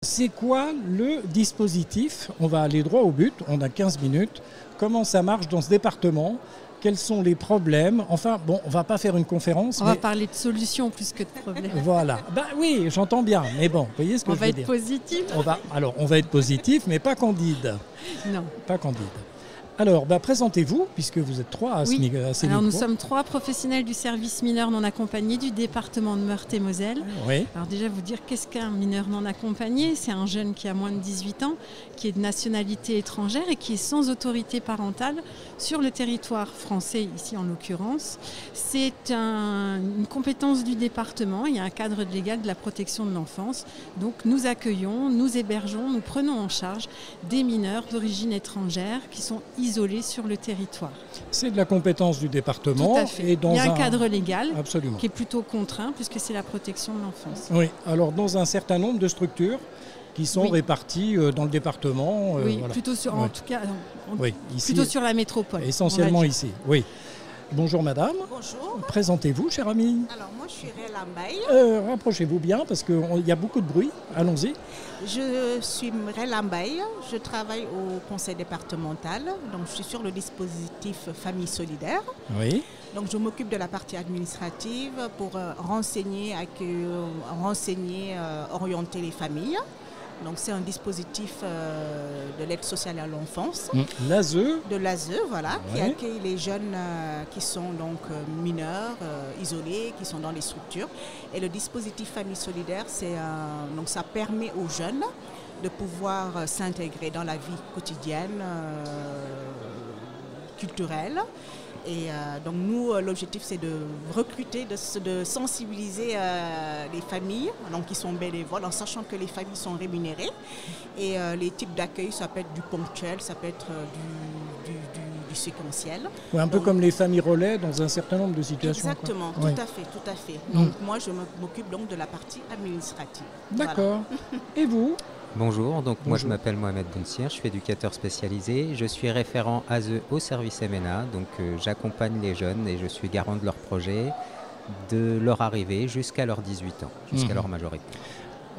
c'est quoi le dispositif? On va aller droit au but, on a 15 minutes. Comment ça marche dans ce département? Quels sont les problèmes? Enfin, bon, on ne va pas faire une conférence. On va parler de solutions plus que de problèmes. Voilà. Ben oui, j'entends bien. Mais bon, vous voyez ce que je veux dire. On va être positif. On va être positif, mais pas candide. Non. Pas candide. Alors, présentez-vous, puisque vous êtes 3 à ce niveau. Alors, nous sommes 3 professionnels du service mineur non accompagné du département de Meurthe-et-Moselle. Oui. Alors déjà, vous dire qu'est-ce qu'un mineur non accompagné? C'est un jeune qui a moins de 18 ans, qui est de nationalité étrangère et qui est sans autorité parentale sur le territoire français, ici en l'occurrence. C'est une compétence du département. Il y a un cadre légal de la protection de l'enfance. Donc, nous accueillons, nous hébergeons, nous prenons en charge des mineurs d'origine étrangère qui sont isolés sur le territoire. C'est de la compétence du département. Tout à fait. Et dans il y a un cadre légal qui est plutôt contraint puisque c'est la protection de l'enfance. Oui, alors dans un certain nombre de structures qui sont réparties dans le département. Oui, voilà. Plutôt sur, en tout cas, ici, plutôt sur la métropole. Essentiellement ici, oui. Bonjour madame. Bonjour. Présentez-vous, chère amie. Alors moi je suis Réal Ambaye. Rapprochez-vous bien parce qu'il y a beaucoup de bruit. Allons-y. Je suis Réal Ambaye. Je travaille au conseil départemental. Donc je suis sur le dispositif Famille Solidaire. Oui. Donc je m'occupe de la partie administrative pour renseigner, orienter les familles. Donc c'est un dispositif de l'aide sociale à l'enfance. L'ASE. De l'ASE, voilà, qui accueille les jeunes qui sont donc mineurs, isolés, qui sont dans les structures. Et le dispositif Famille Solidaire, donc ça permet aux jeunes de pouvoir s'intégrer dans la vie quotidienne, culturelle. Et donc nous, l'objectif c'est de recruter, de sensibiliser les familles donc qui sont bénévoles en sachant que les familles sont rémunérées. Et les types d'accueil, ça peut être du ponctuel, ça peut être du séquentiel. Ouais, un peu comme les familles relais dans un certain nombre de situations. Exactement, tout à fait. Donc moi je m'occupe donc de la partie administrative. D'accord. Voilà. Et vous ? Bonjour, moi je m'appelle Mohamed Bounsir, je suis éducateur spécialisé, je suis référent ASE au service MNA, donc j'accompagne les jeunes et je suis garant de leur projet, de leur arrivée jusqu'à leurs 18 ans, jusqu'à leur majorité.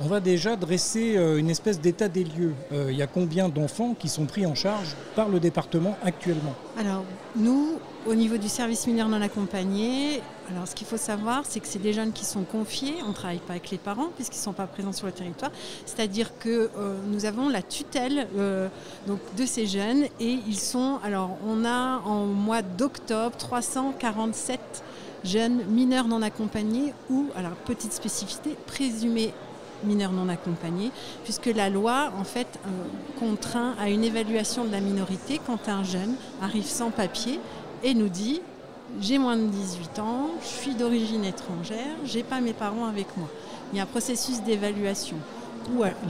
On va déjà dresser une espèce d'état des lieux. Il y a combien d'enfants qui sont pris en charge par le département actuellement? Alors nous, au niveau du service mineur non accompagné, alors ce qu'il faut savoir, c'est que c'est des jeunes qui sont confiés. On ne travaille pas avec les parents puisqu'ils ne sont pas présents sur le territoire. C'est-à-dire que nous avons la tutelle donc de ces jeunes et ils sont... Alors on a en mois d'octobre 347 jeunes mineurs non accompagnés ou, alors petite spécificité, présumés mineurs non accompagnés, puisque la loi en fait contraint à une évaluation de la minorité quand un jeune arrive sans papier et nous dit j'ai moins de 18 ans, je suis d'origine étrangère, j'ai pas mes parents avec moi. Il y a un processus d'évaluation.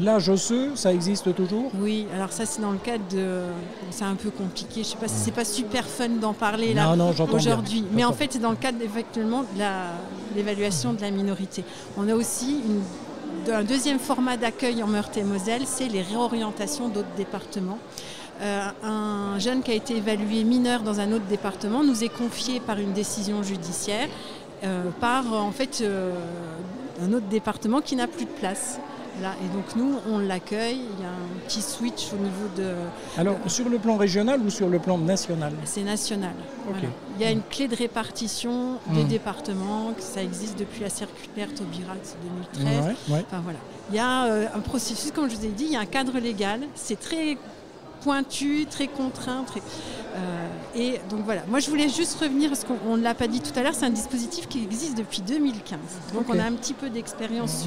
L'âge osseux, ça existe toujours? Oui, alors ça c'est dans le cadre de... C'est un peu compliqué, je sais pas si c'est pas super fun d'en parler là aujourd'hui, mais en fait c'est dans le cadre effectivement de l'évaluation de la minorité. On a aussi un deuxième format d'accueil en Meurthe-et-Moselle, c'est les réorientations d'autres départements. Un jeune qui a été évalué mineur dans un autre département nous est confié par une décision judiciaire par en fait un autre département qui n'a plus de place. Là, et donc nous, on l'accueille, il y a un petit switch au niveau de... Alors, sur le plan régional ou sur le plan national? C'est national. Okay. Voilà. Il y a une clé de répartition des départements, ça existe depuis la circulaire Taubira de 2013. Enfin, voilà. Il y a un processus, comme je vous ai dit, il y a un cadre légal, c'est très pointu, très contraint. Et donc voilà, moi je voulais juste revenir, parce qu'on ne l'a pas dit tout à l'heure, c'est un dispositif qui existe depuis 2015. Donc on a un petit peu d'expérience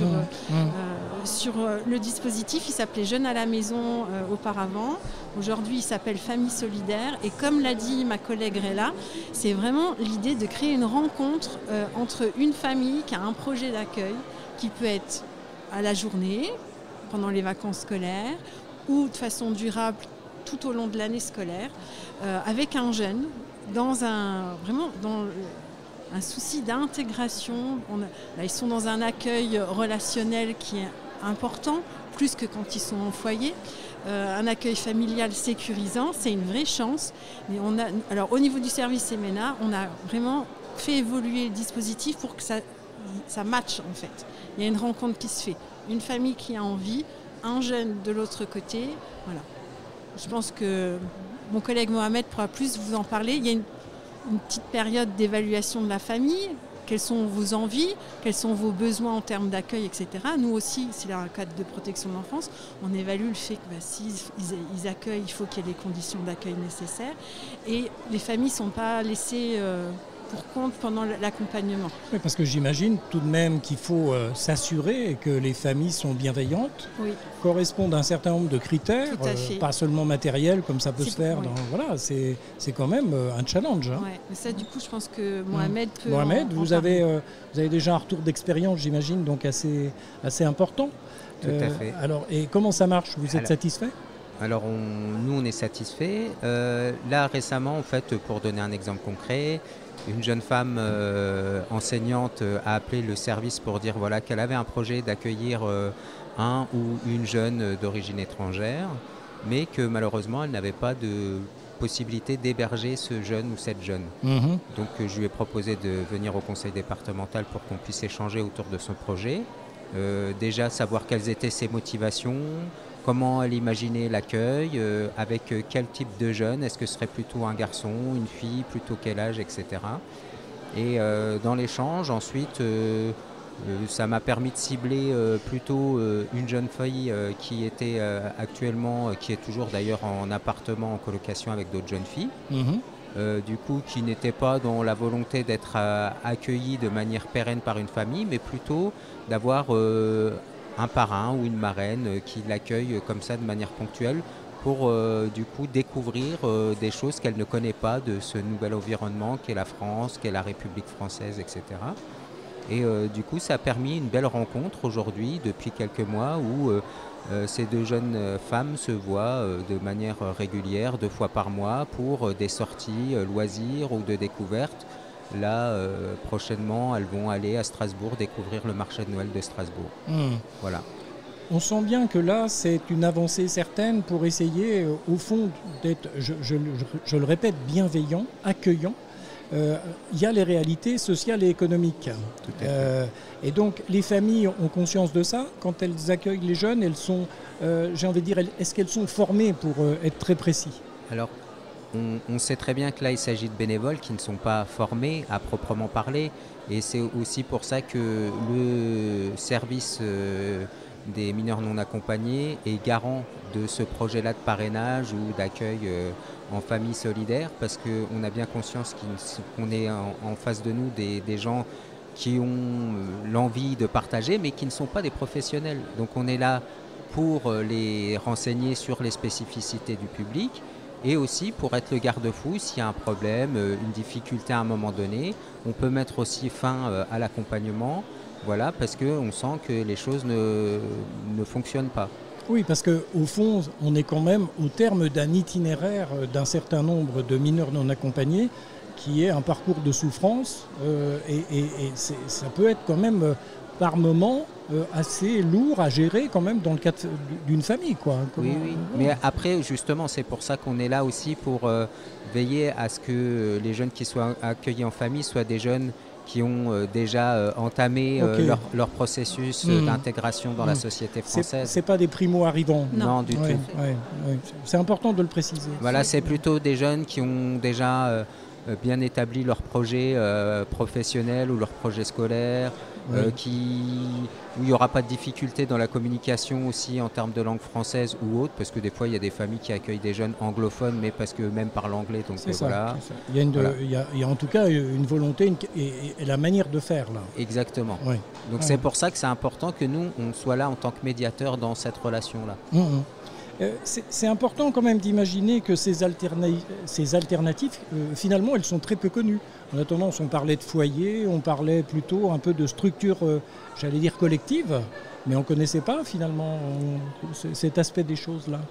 sur le dispositif. Il s'appelait Jeunes à la maison auparavant. Aujourd'hui il s'appelle Famille Solidaire. Et comme l'a dit ma collègue Réla, c'est vraiment l'idée de créer une rencontre entre une famille qui a un projet d'accueil qui peut être à la journée, pendant les vacances scolaires, ou de façon durable tout au long de l'année scolaire, avec un jeune, dans un souci d'intégration. Là, ils sont dans un accueil relationnel qui est important, plus que quand ils sont en foyer. Un accueil familial sécurisant, c'est une vraie chance. Mais alors, au niveau du service MNA, on a vraiment fait évoluer le dispositif pour que ça matche en fait. Il y a une rencontre qui se fait. Une famille qui a envie un jeune de l'autre côté. Voilà. Je pense que mon collègue Mohamed pourra plus vous en parler. Il y a une petite période d'évaluation de la famille. Quelles sont vos envies, quels sont vos besoins en termes d'accueil, etc. Nous aussi, c'est un cadre de protection de l'enfance, on évalue le fait que s'ils accueillent, il faut qu'il y ait les conditions d'accueil nécessaires. Et les familles ne sont pas laissées pour compte pendant l'accompagnement. Oui, parce que j'imagine tout de même qu'il faut s'assurer que les familles sont bienveillantes, correspondent à un certain nombre de critères, pas seulement matériels comme ça peut se faire. Voilà, c'est quand même un challenge. Hein. Ouais, mais ça, du coup, je pense que Mohamed peut. Mohamed, vous avez déjà un retour d'expérience, j'imagine, donc assez important. Tout à fait. Alors, et comment ça marche? Vous êtes satisfait? Alors, nous, on est satisfait. Là, récemment, en fait, pour donner un exemple concret, une jeune femme enseignante a appelé le service pour dire qu'elle avait un projet d'accueillir un ou une jeune d'origine étrangère, mais que malheureusement, elle n'avait pas de possibilité d'héberger ce jeune ou cette jeune. Donc, je lui ai proposé de venir au conseil départemental pour qu'on puisse échanger autour de son projet. Déjà, savoir quelles étaient ses motivations, comment elle imaginait l'accueil, avec quel type de jeune, est-ce que ce serait plutôt un garçon, une fille, plutôt quel âge, etc. Et dans l'échange, ensuite, ça m'a permis de cibler plutôt une jeune fille qui était actuellement, qui est toujours d'ailleurs en appartement, en colocation avec d'autres jeunes filles. Du coup, qui n'était pas dans la volonté d'être accueillie de manière pérenne par une famille, mais plutôt d'avoir un parrain ou une marraine qui l'accueille comme ça de manière ponctuelle pour du coup découvrir des choses qu'elle ne connaît pas de ce nouvel environnement qu'est la France, qu'est la République française, etc. Et du coup, ça a permis une belle rencontre aujourd'hui, depuis quelques mois, où ces deux jeunes femmes se voient de manière régulière, 2 fois par mois, pour des sorties loisirs ou de découvertes. Là, prochainement, elles vont aller à Strasbourg découvrir le marché de Noël de Strasbourg. Voilà. On sent bien que là, c'est une avancée certaine pour essayer, au fond, d'être, je le répète, bienveillant, accueillant. Il y a les réalités sociales et économiques. Tout à fait. Et donc, les familles ont conscience de ça. Quand elles accueillent les jeunes, elles sont, j'ai envie de dire, est-ce qu'elles sont formées pour être très précis? Alors, on sait très bien que là, il s'agit de bénévoles qui ne sont pas formés à proprement parler. Et c'est aussi pour ça que le service des mineurs non accompagnés est garant de ce projet-là de parrainage ou d'accueil en famille solidaire, parce qu'on a bien conscience qu'on est en face de nous des gens qui ont l'envie de partager, mais qui ne sont pas des professionnels. Donc on est là pour les renseigner sur les spécificités du public, et aussi pour être le garde-fou s'il y a un problème, une difficulté à un moment donné. On peut mettre aussi fin à l'accompagnement, voilà, parce qu'on sent que les choses ne fonctionnent pas. Oui, parce qu'au fond, on est quand même au terme d'un itinéraire d'un certain nombre de mineurs non accompagnés qui est un parcours de souffrance et ça peut être quand même par moment assez lourd à gérer quand même dans le cadre d'une famille, quoi. Oui. Mais après, justement, c'est pour ça qu'on est là aussi pour veiller à ce que les jeunes qui soient accueillis en famille soient des jeunes qui ont déjà entamé leur processus d'intégration dans la société française. C'est pas des primo-arrivants. Non, du tout. Ouais. C'est important de le préciser. Voilà, c'est plutôt des jeunes qui ont déjà bien établi leur projet professionnel ou leur projet scolaire, où il n'y aura pas de difficulté dans la communication aussi en termes de langue française ou autre, parce que des fois il y a des familles qui accueillent des jeunes anglophones, mais parce qu'eux-mêmes parlent anglais. Donc c'est voilà. Ça. Il y a en tout cas une volonté et la manière de faire là. Exactement. Oui. Donc c'est pour ça que c'est important que nous, on soit là en tant que médiateur dans cette relation-là. C'est important quand même d'imaginer que ces alternatives, finalement, elles sont très peu connues. En a tendance, on parlait de foyer, on parlait plutôt un peu de structure, j'allais dire collective, mais on ne connaissait pas finalement cet aspect des choses-là,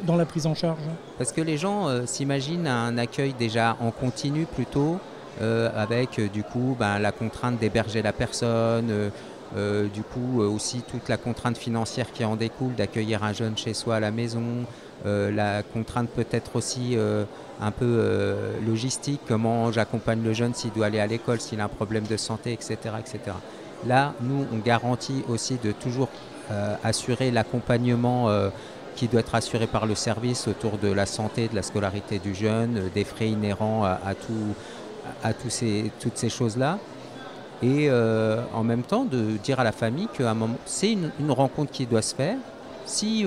dans la prise en charge. Parce que les gens s'imaginent un accueil déjà en continu plutôt, avec du coup la contrainte d'héberger la personne, du coup aussi toute la contrainte financière qui en découle d'accueillir un jeune chez soi à la maison, la contrainte peut-être aussi un peu logistique, comment j'accompagne le jeune s'il doit aller à l'école, s'il a un problème de santé, etc. etc. Là, nous, on garantit aussi de toujours assurer l'accompagnement qui doit être assuré par le service autour de la santé, de la scolarité du jeune, des frais inhérents à toutes ces choses-là. Et en même temps, de dire à la famille qu'à un moment, c'est une rencontre qui doit se faire. Si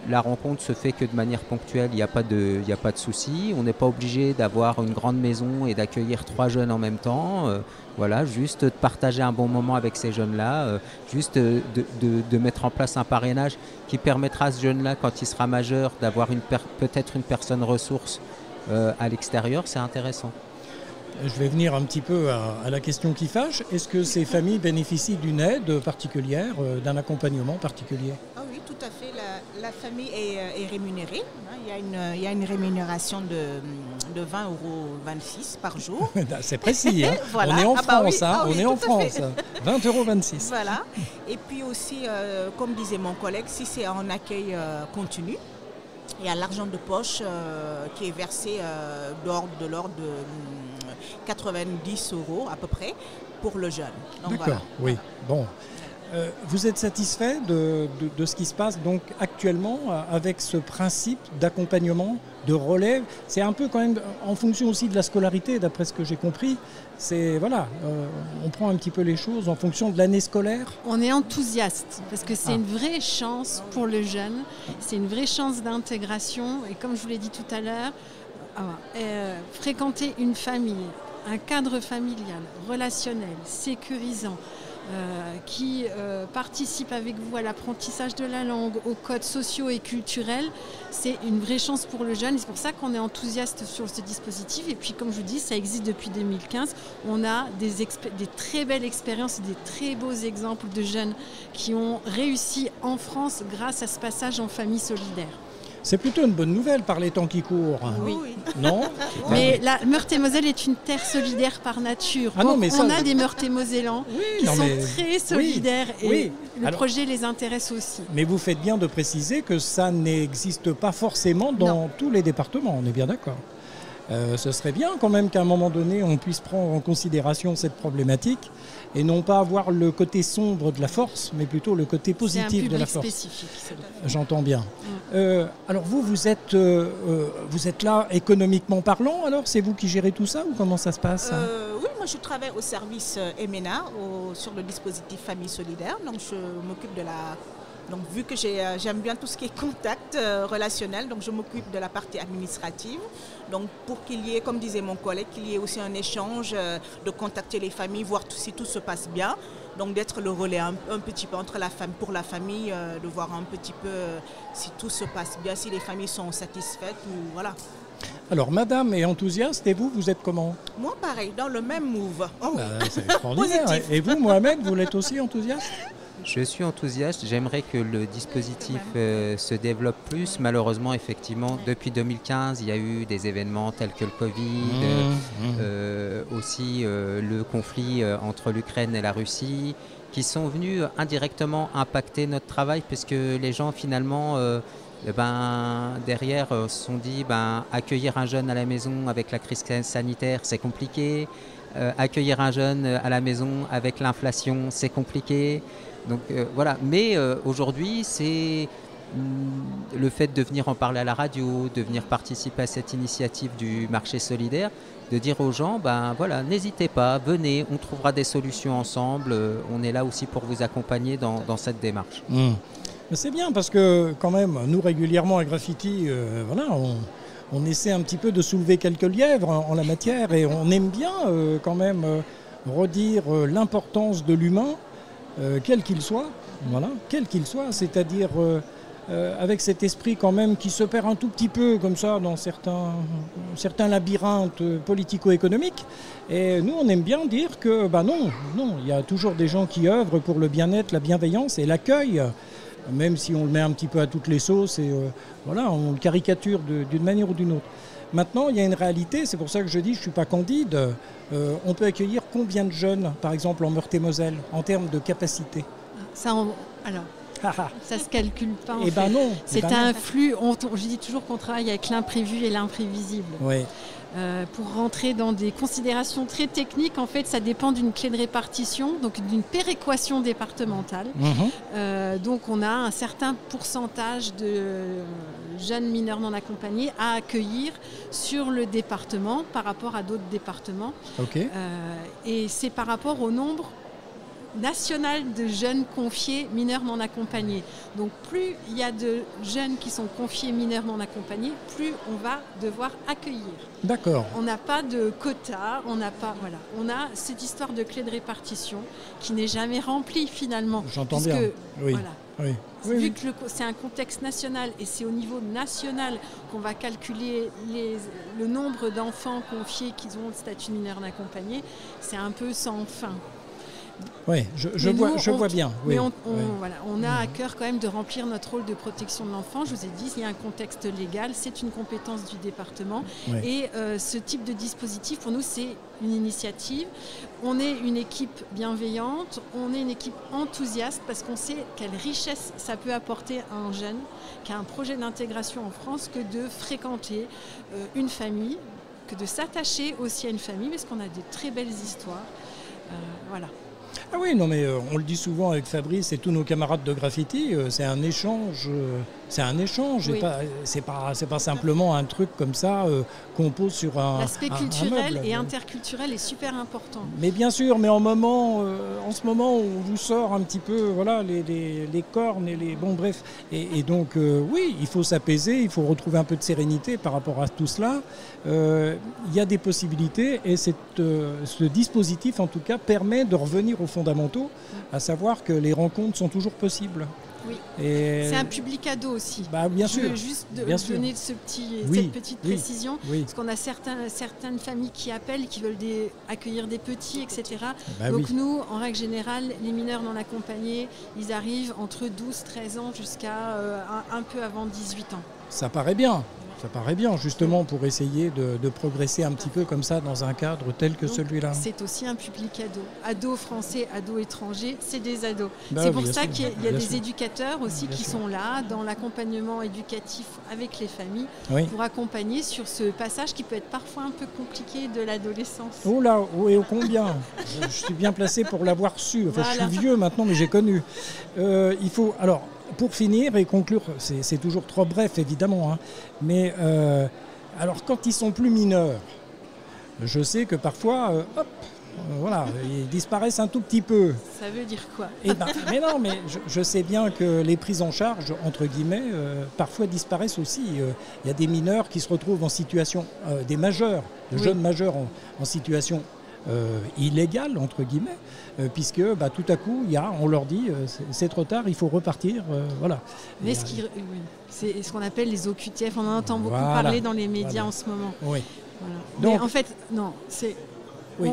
la rencontre se fait que de manière ponctuelle, il n'y a pas de souci. On n'est pas obligé d'avoir une grande maison et d'accueillir 3 jeunes en même temps. Voilà, juste de partager un bon moment avec ces jeunes-là, juste de mettre en place un parrainage qui permettra à ce jeune-là, quand il sera majeur, d'avoir peut-être une personne ressource à l'extérieur, c'est intéressant. Je vais venir un petit peu à la question qui fâche. Est-ce que ces familles bénéficient d'une aide particulière, d'un accompagnement particulier ? Ah oui, tout à fait. La famille est rémunérée. Il y a une rémunération de 20,26 € par jour. C'est précis. Hein. Voilà. On est en France. Oui, on est en France. 20,26 €. Voilà. Et puis aussi, comme disait mon collègue, si c'est en accueil continu, il y a l'argent de poche qui est versé de l'ordre de 90 € à peu près pour le jeune. Donc, d'accord, voilà. oui. Bon. Vous êtes satisfait de ce qui se passe donc actuellement avec ce principe d'accompagnement, de relève. C'est un peu quand même en fonction aussi de la scolarité, d'après ce que j'ai compris. C'est voilà, on prend un petit peu les choses en fonction de l'année scolaire. On est enthousiaste parce que c'est une vraie chance pour le jeune. C'est une vraie chance d'intégration. Et comme je vous l'ai dit tout à l'heure, fréquenter une famille, un cadre familial, relationnel, sécurisant, qui participe avec vous à l'apprentissage de la langue, aux codes sociaux et culturels, c'est une vraie chance pour le jeune. Et c'est pour ça qu'on est enthousiaste sur ce dispositif. Et puis, comme je vous dis, ça existe depuis 2015. On a des très belles expériences et des très beaux exemples de jeunes qui ont réussi en France grâce à ce passage en famille solidaire. C'est plutôt une bonne nouvelle par les temps qui courent. Oui. Non ? Mais la Meurthe-et-Moselle est une terre solidaire par nature. Ah non, mais on a des Meurthe-et-Mosellans qui sont très solidaires et le projet les intéresse aussi. Mais vous faites bien de préciser que ça n'existe pas forcément dans tous les départements, on est bien d'accord. Ce serait bien quand même qu'à un moment donné, on puisse prendre en considération cette problématique et non pas avoir le côté sombre de la force, mais plutôt le côté positif de la force. C'est un public spécifique. J'entends bien. Alors vous êtes là économiquement parlant, alors c'est vous qui gérez tout ça ou comment ça se passe Oui, moi je travaille au service EMENA, sur le dispositif Famille Solidaire, donc je m'occupe de la... Donc vu que j'aime bien tout ce qui est contact relationnel, donc je m'occupe de la partie administrative. Donc pour qu'il y ait, comme disait mon collègue, qu'il y ait aussi un échange, de contacter les familles, voir si tout se passe bien. Donc d'être le relais un petit peu pour la famille, de voir un petit peu si tout se passe bien, si les familles sont satisfaites ou voilà. Alors madame est enthousiaste et vous êtes comment ? Moi pareil, dans le même move. C'est extraordinaire. Et vous Mohamed, vous l'êtes aussi enthousiaste ? Je suis enthousiaste, j'aimerais que le dispositif se développe plus. Malheureusement, effectivement, depuis 2015, il y a eu des événements tels que le Covid, aussi le conflit entre l'Ukraine et la Russie, qui sont venus indirectement impacter notre travail, puisque les gens finalement... derrière se sont dit accueillir un jeune à la maison avec la crise sanitaire, c'est compliqué. Accueillir un jeune à la maison avec l'inflation, c'est compliqué. Donc voilà, mais aujourd'hui, c'est le fait de venir en parler à la radio, de venir participer à cette initiative du marché solidaire, de dire aux gens, voilà, n'hésitez pas, venez, on trouvera des solutions ensemble, on est là aussi pour vous accompagner dans cette démarche. C'est bien parce que quand même, nous régulièrement à Graffiti, on essaie un petit peu de soulever quelques lièvres en la matière et on aime bien quand même redire l'importance de l'humain, quel qu'il soit, c'est-à-dire avec cet esprit quand même qui se perd un tout petit peu comme ça dans certains labyrinthes politico-économiques. Et nous, on aime bien dire que non, il y a toujours des gens qui œuvrent pour le bien-être, la bienveillance et l'accueil, même si on le met un petit peu à toutes les sauces et on le caricature d'une manière ou d'une autre. Maintenant, il y a une réalité, c'est pour ça que je dis, je ne suis pas candide, on peut accueillir combien de jeunes, par exemple en Meurthe-et-Moselle, en termes de capacité ? Ça ne se calcule pas. Eh ben non. C'est un flux. Je dis toujours qu'on travaille avec l'imprévu et l'imprévisible. Oui. Pour rentrer dans des considérations très techniques, en fait, ça dépend d'une clé de répartition, donc d'une péréquation départementale. Donc, on a un certain pourcentage de jeunes mineurs non accompagnés à accueillir sur le département par rapport à d'autres départements. Okay. Et c'est par rapport au nombre national de jeunes confiés mineurs non accompagnés. Donc plus il y a de jeunes qui sont confiés mineurs non accompagnés, plus on va devoir accueillir. D'accord. On n'a pas de quota, on n'a pas, voilà. On a cette histoire de clé de répartition qui n'est jamais remplie finalement. J'entends bien. Oui. Voilà. Oui. Vu que c'est un contexte national et c'est au niveau national qu'on va calculer le nombre d'enfants confiés qui ont le statut de mineur non accompagné, c'est un peu sans fin. Oui, je vois bien. Mais on a à cœur quand même de remplir notre rôle de protection de l'enfant. Je vous ai dit, il y a un contexte légal, c'est une compétence du département. Oui. Et ce type de dispositif, pour nous, c'est une initiative. On est une équipe bienveillante, on est une équipe enthousiaste parce qu'on sait quelle richesse ça peut apporter à un jeune qui a un projet d'intégration en France que de fréquenter une famille, que de s'attacher aussi à une famille, parce qu'on a de très belles histoires. Voilà. Ah oui, non mais on le dit souvent avec Fabrice et tous nos camarades de graffiti, c'est un échange. Oui. C'est pas simplement un truc comme ça qu'on pose sur un. L'aspect culturel et interculturel est super important. Mais bien sûr, mais en ce moment, on vous sort un petit peu, voilà, les cornes et les bon bref. Et donc oui, il faut s'apaiser, il faut retrouver un peu de sérénité par rapport à tout cela. Il y a des possibilités et ce dispositif, en tout cas, permet de revenir aux fondamentaux, à savoir que les rencontres sont toujours possibles. Oui. C'est un public ado aussi. Bien sûr. Je veux juste donner cette petite précision, parce qu'on a certaines familles qui appellent, qui veulent accueillir des petits, etc. Donc nous, en règle générale, les mineurs non accompagnés, ils arrivent entre 12-13 ans jusqu'à un peu avant 18 ans. Ça paraît bien. Ça paraît bien, justement, pour essayer de progresser un petit peu comme ça dans un cadre tel que celui-là. C'est aussi un public ado. Ados français, ados étrangers, c'est des ados. C'est pour ça qu'il y a des éducateurs aussi qui sont là dans l'accompagnement éducatif avec les familles pour accompagner sur ce passage qui peut être parfois un peu compliqué de l'adolescence. Oh là, et ô combien je suis bien placé pour l'avoir su. Enfin, voilà. Je suis vieux maintenant, mais j'ai connu. Il faut... Alors, pour finir et conclure, c'est toujours trop bref évidemment, hein, mais alors quand ils sont plus mineurs, je sais que parfois, voilà, ils disparaissent un tout petit peu. Ça veut dire quoi ? Mais non, mais je sais bien que les prises en charge, entre guillemets, parfois disparaissent aussi. Il y a des mineurs qui se retrouvent en situation, des majeurs, de jeunes majeurs en situation illégale, entre guillemets, puisque tout à coup, on leur dit c'est trop tard, il faut repartir. Voilà. Mais c'est ce qu'on appelle les OQTF, on en entend beaucoup parler dans les médias en ce moment. Oui. Voilà. Donc, mais en fait, non, c'est... Oui.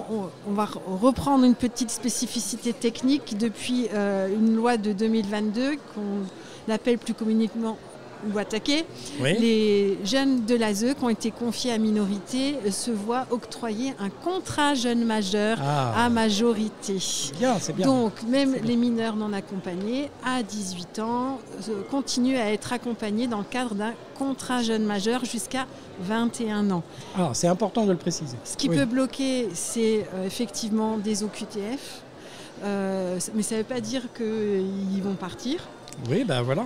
On va reprendre une petite spécificité technique depuis une loi de 2022 qu'on appelle plus communément ou attaquer. Oui. Les jeunes de l'ASE qui ont été confiés à minorité se voient octroyer un contrat jeune majeur à majorité. C'est bien. Donc même les mineurs non accompagnés à 18 ans continuent à être accompagnés dans le cadre d'un contrat jeune majeur jusqu'à 21 ans. C'est important de le préciser. Ce qui peut bloquer, c'est effectivement des OQTF, mais ça ne veut pas dire qu'ils vont partir. Oui, voilà.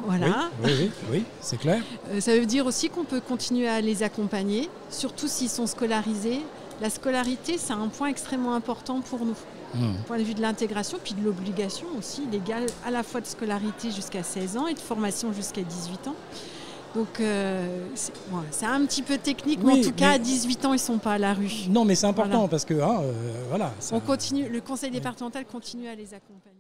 Oui, c'est clair. Ça veut dire aussi qu'on peut continuer à les accompagner, surtout s'ils sont scolarisés. La scolarité, c'est un point extrêmement important pour nous. Du point de vue de l'intégration, puis de l'obligation aussi légale, à la fois de scolarité jusqu'à 16 ans et de formation jusqu'à 18 ans. Donc c'est un petit peu technique, mais en tout cas à 18 ans ils ne sont pas à la rue. Non mais c'est important parce que voilà. On continue, le conseil départemental continue à les accompagner.